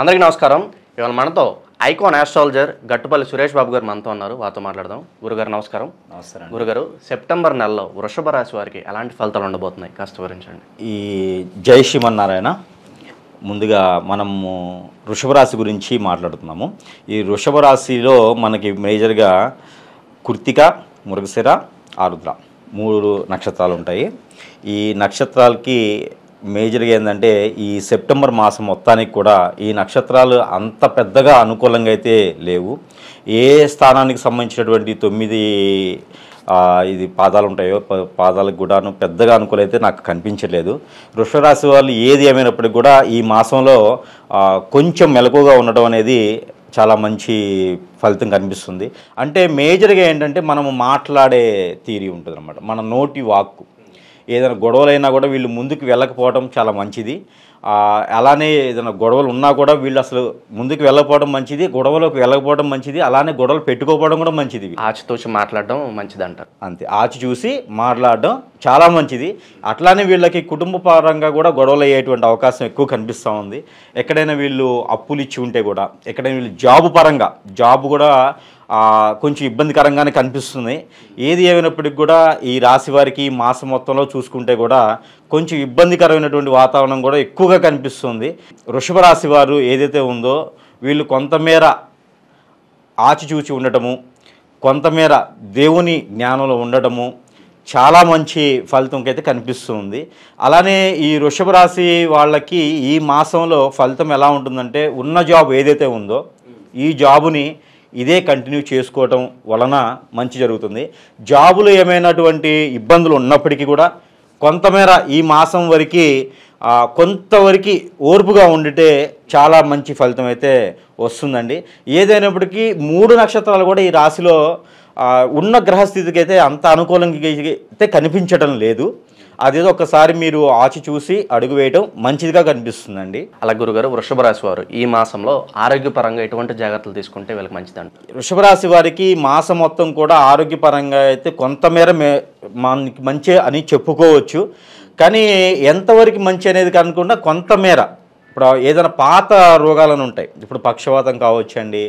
అందరికీ నమస్కారం. ఇవాళ మనతో ఐకాన్ ఆస్ట్రాలజర్ గట్టుపల్లి సురేష్ బాబు గారు మనతో ఉన్నారు. వారితో మాట్లాడదాం. గురుగారు నమస్కారం. నమస్కారం గురుగారు, సెప్టెంబర్ నెలలో వృషభ రాశి వారికి ఎలాంటి ఫలితాలు ఉండబోతున్నాయి కాస్త వివరించండి. ఈ జై శ్రీమన్నారాయణ. ముందుగా మనము వృషభ రాశి గురించి మాట్లాడుతున్నాము. ఈ వృషభ రాశిలో మనకి మేజర్గా కృత్తిక, మృగశిర, ఆరుద్ర 3 నక్షత్రాలు ఉంటాయి. ఈ నక్షత్రాలకి మేజర్గా ఏంటంటే ఈ సెప్టెంబర్ మాసం మొత్తానికి కూడా ఈ నక్షత్రాలు అంత పెద్దగా అనుకూలంగా అయితే లేవు. ఏ స్థానానికి సంబంధించినటువంటి 9 ఇది పాదాలు ఉంటాయో పాదాలకు కూడాను పెద్దగా అనుకూలైతే నాకు కనిపించలేదు. వృషభరాశి వాళ్ళు ఏది ఏమైనప్పటికీ కూడా ఈ మాసంలో కొంచెం మెలకుగా ఉండడం అనేది చాలా మంచి ఫలితం కనిపిస్తుంది. అంటే మేజర్గా ఏంటంటే మనము మాట్లాడే తీరి ఉంటుంది అన్నమాట. మన నోటి వాక్కు ఏదైనా గొడవలైనా కూడా వీళ్ళు ముందుకు వెళ్ళకపోవడం చాలా మంచిది. అలానే ఏదైనా గొడవలు ఉన్నా కూడా వీళ్ళు అసలు ముందుకు వెళ్ళకపోవడం మంచిది, గొడవలోకి వెళ్ళకపోవడం మంచిది, అలానే గొడవలు పెట్టుకోకపోవడం కూడా మంచిది. ఆచితూచి మాట్లాడడం మంచిది అంటారు. అంతే, ఆచి చూసి మాట్లాడడం చాలా మంచిది. అట్లానే వీళ్ళకి కుటుంబ పరంగా కూడా గొడవలు అయ్యేటువంటి అవకాశం ఎక్కువ కనిపిస్తూ ఉంది. ఎక్కడైనా వీళ్ళు అప్పులు ఇచ్చి ఉంటే కూడా, ఎక్కడైనా వీళ్ళు జాబు పరంగా జాబు కూడా కొంచెం ఇబ్బందికరంగానే కనిపిస్తుంది. ఏది ఏమైనప్పటికి కూడా ఈ రాశి వారికి మాసం మొత్తంలో చూసుకుంటే కూడా కొంచెం ఇబ్బందికరమైనటువంటి వాతావరణం కూడా ఎక్కువగా కనిపిస్తుంది. వృషభ రాశి వారు ఏదైతే ఉందో వీళ్ళు కొంతమేర ఆచిచూచి ఉండటము, కొంతమేర దేవుని జ్ఞానంలో ఉండటము చాలా మంచి ఫలితంకి అయితే కనిపిస్తుంది. అలానే ఈ వృషభ రాశి వాళ్ళకి ఈ మాసంలో ఫలితం ఎలా ఉంటుందంటే, ఉన్న జాబ్ ఏదైతే ఉందో ఈ జాబుని ఇదే కంటిన్యూ చేసుకోవటం వలన మంచి జరుగుతుంది. జాబులో ఏమైనటువంటి ఇబ్బందులు ఉన్నప్పటికీ కూడా కొంతమేర ఈ మాసం వరకు కొంతవరకు ఓర్పుగా ఉండితే చాలా మంచి ఫలితం అయితే వస్తుందండి. ఏదైనప్పటికీ 3 నక్షత్రాలు కూడా ఈ రాశిలో ఉన్న గ్రహస్థితికి అయితే అంత అనుకూలంగా అయితే కనిపించడం లేదు. అదేదో ఒకసారి మీరు ఆచి చూసి అడుగు వేయటం మంచిదిగా కనిపిస్తుందండి. అలా గురుగారు, వృషభ రాశి వారు ఈ మాసంలో ఆరోగ్యపరంగా ఎటువంటి జాగ్రత్తలు తీసుకుంటే వీళ్ళకి మంచిదంట? వృషభ రాశి వారికి మాసం మొత్తం కూడా ఆరోగ్యపరంగా అయితే కొంతమేర మనకి మంచి అని చెప్పుకోవచ్చు. కానీ ఎంతవరకు మంచి అనేది కనుకుండా కొంతమేర ఇప్పుడు ఏదైనా పాత రోగాలను ఉంటాయి, ఇప్పుడు పక్షవాతం కావచ్చండి,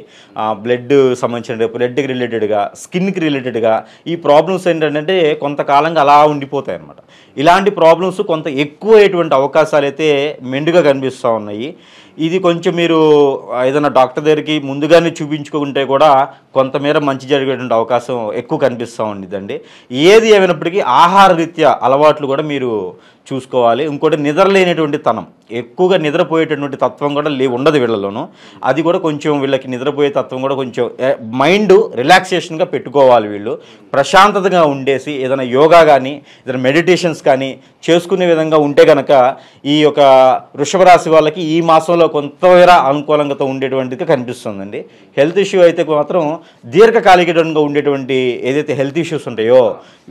బ్లడ్ సంబంధించిన బ్లడ్కి రిలేటెడ్గా, స్కిన్కి రిలేటెడ్గా ఈ ప్రాబ్లమ్స్ ఏంటంటే కొంతకాలంగా అలా ఉండిపోతాయి అన్నమాట. ఇలాంటి ప్రాబ్లమ్స్ కొంత ఎక్కువయ్యేటువంటి అవకాశాలు అయితే మెండుగా కనిపిస్తూ ఉన్నాయి. ఇది కొంచెం మీరు ఏదైనా డాక్టర్ దగ్గరికి ముందుగానే చూపించుకుంటే కూడా కొంతమేర మంచి జరిగేటువంటి అవకాశం ఎక్కువ కనిపిస్తూ ఉండేదండి. ఏది ఏమైనప్పటికీ ఆహార రీత్యా అలవాట్లు కూడా మీరు చూసుకోవాలి. ఇంకోటి నిద్రలేనటువంటి తనం, ఎక్కువగా నిద్రపోయేటటువంటి తత్వం కూడా ఉండదు వీళ్ళలోనూ. అది కూడా కొంచెం వీళ్ళకి నిద్రపోయే తత్వం కూడా కొంచెం మైండ్ రిలాక్సేషన్గా పెట్టుకోవాలి. వీళ్ళు ప్రశాంతతగా ఉండేసి ఏదైనా యోగా కానీ ఏదైనా మెడిటేషన్స్ కానీ చేసుకునే విధంగా ఉంటే కనుక ఈ యొక్క వృషభ రాశి వాళ్ళకి ఈ మాసంలో కొంతమేర అనుకూలంగా ఉండేటువంటిది కనిపిస్తుందండి. హెల్త్ ఇష్యూ అయితే మాత్రం దీర్ఘకాలికంగా ఉండేటువంటి ఏదైతే హెల్త్ ఇష్యూస్ ఉంటాయో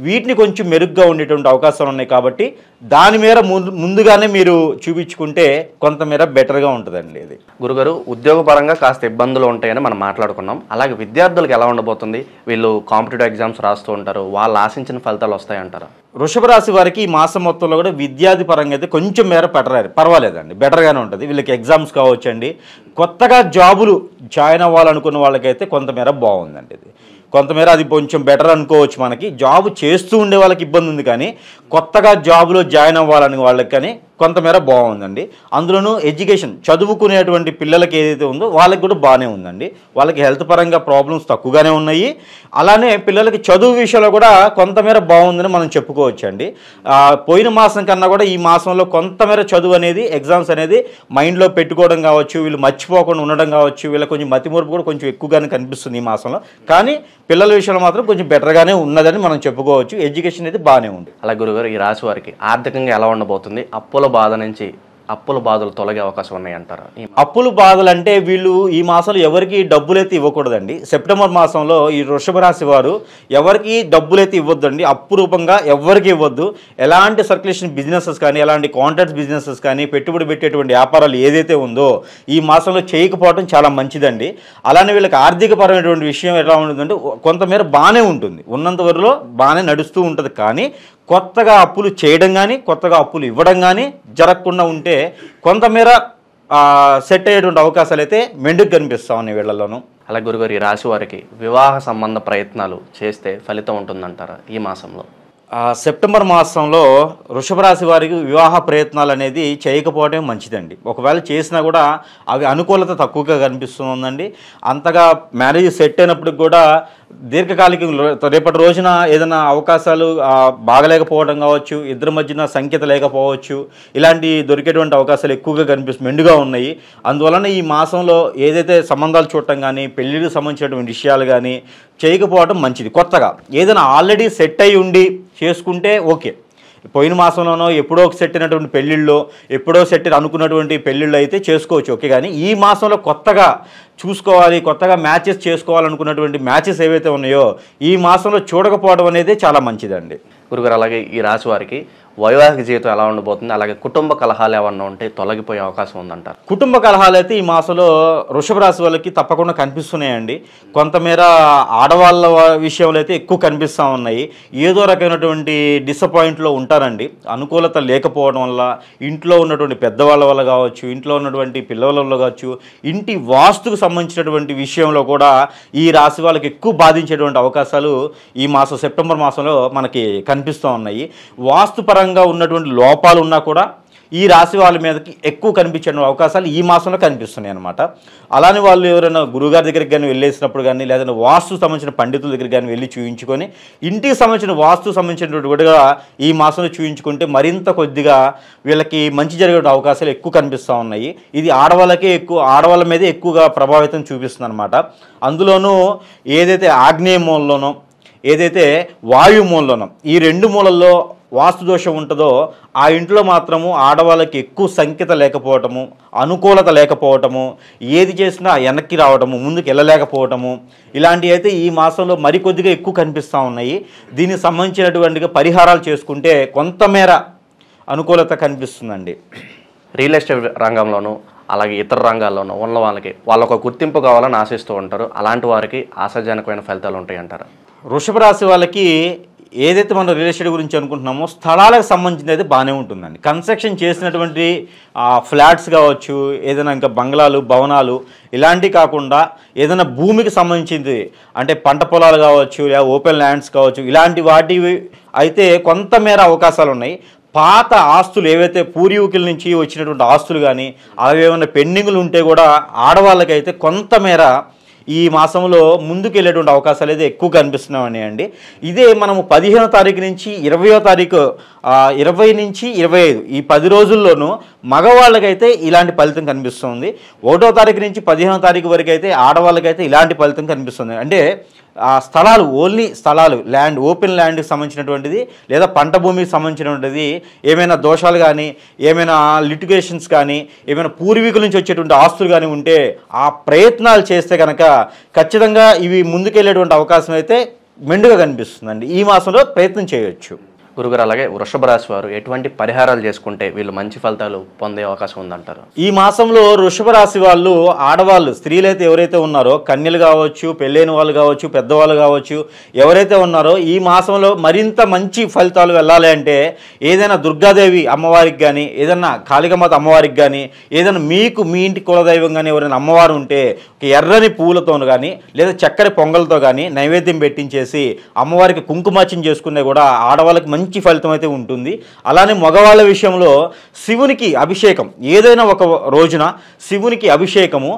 వీటిని కొంచెం మెరుగ్గా ఉండేటువంటి అవకాశాలు ఉన్నాయి. కాబట్టి దాని మేర ముందుగానే మీరు చూపించుకుంటే కొంతమేర బెటర్గా ఉంటుందండి. ఇది గురుగారు, ఉద్యోగపరంగా కాస్త ఇబ్బందులు ఉంటాయని మనం మాట్లాడుకున్నాం. అలాగే విద్యార్థులకు ఎలా ఉండబోతుంది? వీళ్ళు కాంపిటేటివ్ ఎగ్జామ్స్ రాస్తూ ఉంటారు, వాళ్ళు ఆశించిన ఫలితాలు వస్తాయంటారా? వృషభ రాశి వారికి ఈ మాసం మొత్తంలో కూడా విద్యార్థి పరంగా అయితే కొంచెం మేర పర్వాలేదండి, బెటర్గానే ఉంటుంది. వీళ్ళకి ఎగ్జామ్స్ కావచ్చండి, కొత్తగా జాబులు జాయిన్ అవ్వాలనుకున్న వాళ్ళకైతే కొంతమేర బాగుందండి. ఇది కొంతమేర అది కొంచెం బెటర్ అనుకోవచ్చు. మనకి జాబ్ చేస్తూ ఉండే వాళ్ళకి ఇబ్బంది ఉంది, కానీ కొత్తగా జాబులో జాయిన్ అవ్వాలని వాళ్ళకి కానీ కొంతమేర బాగుందండి. అందులోనూ ఎడ్యుకేషన్ చదువుకునేటువంటి పిల్లలకి ఏదైతే ఉందో వాళ్ళకి కూడా బాగానే ఉందండి. వాళ్ళకి హెల్త్ పరంగా ప్రాబ్లమ్స్ తక్కువగానే ఉన్నాయి. అలానే పిల్లలకి చదువు విషయంలో కూడా కొంతమేర బాగుందని మనం చెప్పుకోవచ్చండి. పోయిన మాసం కన్నా కూడా ఈ మాసంలో కొంతమేర చదువు అనేది, ఎగ్జామ్స్ అనేది మైండ్లో పెట్టుకోవడం కావచ్చు, వీళ్ళు మర్చిపోకుండా ఉండడం కావచ్చు, వీళ్ళకి కొంచెం మతిమూర్పు కూడా కొంచెం ఎక్కువగానే కనిపిస్తుంది ఈ మాసంలో. కానీ పిల్లల విషయంలో మాత్రం కొంచెం బెటర్గానే ఉన్నదని మనం చెప్పుకోవచ్చు. ఎడ్యుకేషన్ అయితే బాగానే ఉంది. అలా గురుగారు, ఈ రాశి వారికి ఆర్థికంగా ఎలా ఉండబోతుంది? అప్పుల బాధ నుంచి అప్పుల బాధలు తొలగే అవకాశం ఉన్నాయి అంటారా? అప్పుల బాధలు అంటే వీళ్ళు ఈ మాసంలో ఎవరికి డబ్బులైతే ఇవ్వకూడదండి. సెప్టెంబర్ మాసంలో ఈ వృషభ రాశి వారు ఎవరికి డబ్బులైతే ఇవ్వద్దండి, అప్పు రూపంగా ఎవరికి ఇవ్వద్దు. ఎలాంటి సర్క్యులేషన్ బిజినెసెస్ కానీ, ఎలాంటి కాంట్రాక్ట్ బిజినెసెస్ కానీ, పెట్టుబడి పెట్టేటువంటి వ్యాపారాలు ఏదైతే ఉందో ఈ మాసంలో చేయకపోవడం చాలా మంచిదండి. అలానే వీళ్ళకి ఆర్థికపరమైనటువంటి విషయం ఎలా ఉంటుందంటే కొంతమేర బాగానే ఉంటుంది, ఉన్నంత వరలో బాగానే నడుస్తూ ఉంటుంది. కానీ కొత్తగా అప్పులు చేయడం కానీ, కొత్తగా అప్పులు ఇవ్వడం కానీ జరగకుండా ఉంటే కొంతమేర సెట్ అయ్యేటువంటి అవకాశాలు అయితే మెండుకు కనిపిస్తూ ఉన్నాయి వీళ్ళలోనూ. అలాగే గురుగారు, ఈ రాశి వారికి వివాహ సంబంధ ప్రయత్నాలు చేస్తే ఫలితం ఉంటుందంటారా ఈ మాసంలో? సెప్టెంబర్ మాసంలో వృషభ రాశి వారికి వివాహ ప్రయత్నాలు అనేది చేయకపోవడం మంచిదండి. ఒకవేళ చేసినా కూడా అవి అనుకూలత తక్కువగా కనిపిస్తుందండి. అంతగా మ్యారేజ్ సెట్ అయినప్పటికి కూడా దీర్ఘకాలిక రేపటి రోజున ఏదైనా అవకాశాలు బాగలేకపోవడం కావచ్చు, ఇద్దరి మధ్యన సంఖ్యత లేకపోవచ్చు, ఇలాంటి దొరికేటువంటి అవకాశాలు ఎక్కువగా మెండుగా ఉన్నాయి. అందువలన ఈ మాసంలో ఏదైతే సంబంధాలు చూడటం కానీ, పెళ్ళిళ్ళకి సంబంధించినటువంటి విషయాలు కానీ చేయకపోవడం మంచిది. కొత్తగా ఏదైనా ఆల్రెడీ సెట్ అయి ఉండి చేసుకుంటే ఓకే. పోయిన మాసంలోనో ఎప్పుడో సెట్ అయినటువంటి పెళ్ళిళ్ళు, ఎప్పుడో సెట్ అనుకున్నటువంటి పెళ్ళిళ్ళు అయితే చేసుకోవచ్చు ఓకే. కానీ ఈ మాసంలో కొత్తగా చూసుకోవాలి, కొత్తగా మ్యాచెస్ చేసుకోవాలనుకున్నటువంటి మ్యాచెస్ ఏవైతే ఉన్నాయో ఈ మాసంలో చూడకపోవడం అనేది చాలా మంచిదండి. గురుగారు, అలాగే ఈ రాశి వారికి వైవాహిక జీవితం ఎలా ఉండబోతుంది? అలాగే కుటుంబ కలహాలు ఏమన్నా ఉంటే తొలగిపోయే అవకాశం ఉందంటారు? కుటుంబ కలహాలు అయితే ఈ మాసంలో వృషభ రాశి వాళ్ళకి తప్పకుండా కనిపిస్తున్నాయండి. కొంతమేర ఆడవాళ్ళ విషయంలో అయితే ఎక్కువ కనిపిస్తూ ఉన్నాయి. ఏదో రకమైనటువంటి డిసప్పాయింట్లో ఉంటారండి. అనుకూలత లేకపోవడం వల్ల, ఇంట్లో ఉన్నటువంటి పెద్దవాళ్ళ వల్ల కావచ్చు, ఇంట్లో ఉన్నటువంటి పిల్లల వల్ల కావచ్చు, ఇంటి వాస్తుకు సంబంధించినటువంటి విషయంలో కూడా ఈ రాశి వాళ్ళకి ఎక్కువ బాధించేటువంటి అవకాశాలు ఈ మాసం సెప్టెంబర్ మాసంలో మనకి కనిపిస్తూ ఉన్నాయి. వాస్తుపరంగా ఉన్నటువంటి లోపాలు ఉన్నా కూడా ఈ రాశి వాళ్ళ మీదకి ఎక్కువ కనిపించే అవకాశాలు ఈ మాసంలో కనిపిస్తున్నాయి అన్నమాట. అలానే వాళ్ళు ఎవరైనా గురువుగారి దగ్గరికి కానీ వెళ్ళేసినప్పుడు కానీ, లేదంటే వాస్తు సంబంధించిన పండితుల దగ్గరికి కానీ వెళ్ళి చూయించుకొని ఇంటికి సంబంధించిన వాస్తు సంబంధించినటువంటిగా ఈ మాసంలో చూయించుకుంటే మరింత కొద్దిగా వీళ్ళకి మంచి జరిగే అవకాశాలు ఎక్కువ కనిపిస్తూ ఉన్నాయి. ఇది ఆడవాళ్ళ మీదే ఎక్కువగా ప్రభావితం చూపిస్తుంది అనమాట. అందులోనూ ఏదైతే ఆగ్నేయ మూలలోనో, ఏదైతే వాయు మూలలోనో, ఈ రెండు మూలల్లో వాస్తు దోషం ఉంటుందో ఆ ఇంట్లో మాత్రము ఆడవాళ్ళకి ఎక్కువ సంఖ్యత లేకపోవటము, అనుకూలత లేకపోవటము, ఏది చేసినా వెనక్కి రావటము, ముందుకు వెళ్ళలేకపోవటము, ఇలాంటివి అయితే ఈ మాసంలో మరికొద్దిగా ఎక్కువ కనిపిస్తూ ఉన్నాయి. దీనికి సంబంధించినటువంటి పరిహారాలు చేసుకుంటే కొంతమేర అనుకూలత కనిపిస్తుందండి. రియల్ ఎస్టేట్ రంగంలోనూ అలాగే ఇతర రంగాల్లోనూ ఉన్న వాళ్ళకు గుర్తింపు కావాలని ఆశిస్తూ ఉంటారు. అలాంటి వారికి ఆశాజనకమైన ఫలితాలు ఉంటాయి అంటారు? వృషభ రాశి వాళ్ళకి ఏదైతే మనం రియల్ ఎస్టేట్ గురించి అనుకుంటున్నామో స్థలాలకు సంబంధించింది అయితే బాగానే ఉంటుందండి. కన్స్ట్రక్షన్ చేసినటువంటి ఫ్లాట్స్ కావచ్చు, ఏదైనా ఇంకా బంగ్లాలు, భవనాలు ఇలాంటివి కాకుండా ఏదైనా భూమికి సంబంధించింది అంటే పంట పొలాలు కావచ్చు, లేదా ఓపెన్ ల్యాండ్స్ కావచ్చు, ఇలాంటి వాటివి అయితే కొంతమేర అవకాశాలు ఉన్నాయి. పాత ఆస్తులు ఏవైతే పూర్వీకుల నుంచి వచ్చినటువంటి ఆస్తులు కానీ అవి ఏమైనా పెండింగ్లు ఉంటే కూడా ఆడవాళ్ళకైతే కొంతమేర ఈ మాసంలో ముందుకు వెళ్ళేటువంటి అవకాశాలు అయితే ఎక్కువ కనిపిస్తున్నాయండి. ఇదే మనము 15వ తారీఖు నుంచి 20వ తారీఖు 20 నుంచి 25 ఈ 10 రోజుల్లోనూ మగవాళ్ళకైతే ఇలాంటి ఫలితం కనిపిస్తుంది. 1వ తారీఖు నుంచి 15వ తారీఖు వరకు అయితే ఆడవాళ్ళకైతే ఇలాంటి ఫలితం కనిపిస్తుంది. అంటే స్థలాలు, ఓన్లీ స్థలాలు, ల్యాండ్, ఓపెన్ ల్యాండ్కి సంబంధించినటువంటిది లేదా పంట భూమికి సంబంధించినటువంటిది ఏమైనా దోషాలు కానీ, ఏమైనా లిటిగేషన్స్ కానీ, ఏమైనా పూర్వీకుల నుంచి వచ్చేటువంటి ఆస్తులు కానీ ఉంటే ఆ ప్రయత్నాలు చేస్తే కనుక ఖచ్చితంగా ఇవి ముందుకెళ్ళేటువంటి అవకాశం అయితే మెండుగా కనిపిస్తుందండి. ఈ మాసంలో ప్రయత్నం చేయొచ్చు. గురుగారు, అలాగే వృషభ రాశి వారు ఎటువంటి పరిహారాలు చేసుకుంటే వీళ్ళు మంచి ఫలితాలు పొందే అవకాశం ఉందంటారు? ఈ మాసంలో వృషభ రాశి వాళ్ళు, ఆడవాళ్ళు, స్త్రీలైతే ఎవరైతే ఉన్నారో, కన్యలు కావచ్చు, పెళ్ళైన వాళ్ళు కావచ్చు, పెద్దవాళ్ళు కావచ్చు, ఎవరైతే ఉన్నారో ఈ మాసంలో మరింత మంచి ఫలితాలు వెళ్ళాలి అంటే ఏదైనా దుర్గాదేవి అమ్మవారికి కానీ, ఏదైనా కాళికామాత అమ్మవారికి కానీ, ఏదైనా మీకు మీ ఇంటి కులదైవం కానీ ఎవరైనా అమ్మవారు ఉంటే ఎర్రని పూలతో కానీ లేదా చక్కెర పొంగల్తో కానీ నైవేద్యం పెట్టించేసి అమ్మవారికి కుంకుమార్చన చేసుకునే కూడా ఆడవాళ్ళకి మంచి ఫలితం అయితే ఉంటుంది. అలానే మగవాళ్ళ విషయంలో శివునికి అభిషేకం, ఏదైనా ఒక రోజున శివునికి అభిషేకము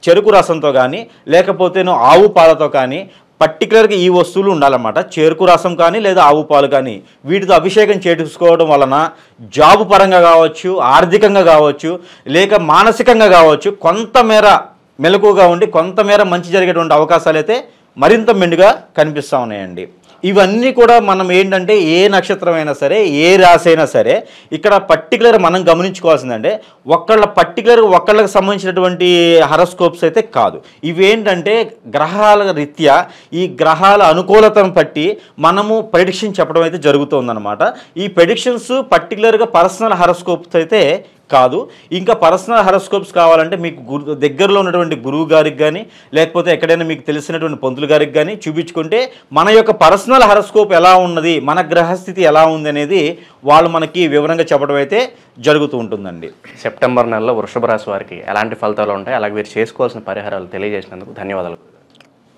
చెరుకు రసంతో కానీ లేకపోతేనో ఆవు పాలతో కానీ, పర్టికులర్గా ఈ వస్తువులు ఉండాలన్నమాట. చెరుకు రసం కానీ లేదా ఆవు పాలు కానీ వీటితో అభిషేకం చేసుకోవడం వలన జాబు పరంగా కావచ్చు, ఆర్థికంగా కావచ్చు, లేక మానసికంగా కావచ్చు, కొంతమేర మెలకుగా ఉండి కొంతమేర మంచి జరిగేటువంటి అవకాశాలు అయితే మరింత మెండుగా కనిపిస్తూ ఉన్నాయండి. ఇవన్నీ కూడా మనం ఏంటంటే ఏ నక్షత్రమైనా సరే, ఏ రాశి అయినా సరే ఇక్కడ పర్టికులర్ మనం గమనించుకోవాల్సిందంటే ఒక్కళ్ళకి సంబంధించినటువంటి హరోస్కోప్స్ అయితే కాదు. ఇవేంటంటే గ్రహాల రీత్యా ఈ గ్రహాల అనుకూలతను బట్టి మనము ప్రెడిక్షన్ చెప్పడం అయితే జరుగుతుందన్నమాట. ఈ ప్రెడిక్షన్స్ పర్టికులర్గా పర్సనల్ హరోస్కోప్స్ అయితే కాదు. ఇంకా పర్సనల్ హరోస్కోప్స్ కావాలంటే మీకు దగ్గరలో ఉన్నటువంటి గురువు గారికి కానీ లేకపోతే ఎక్కడైనా మీకు తెలిసినటువంటి పంతులు గారికి కానీ చూపించుకుంటే మన యొక్క పర్సనల్ హరోస్కోప్ ఎలా ఉన్నది, మన గ్రహస్థితి ఎలా ఉంది అనేది వాళ్ళు మనకి వివరంగా చెప్పడం అయితే జరుగుతూ ఉంటుందండి. సెప్టెంబర్ నెలలో వృషభ రాశి వారికి ఎలాంటి ఫలితాలు ఉంటాయి, అలాగే వీరు చేసుకోవాల్సిన పరిహారాలు తెలియజేసినందుకు ధన్యవాదాలు.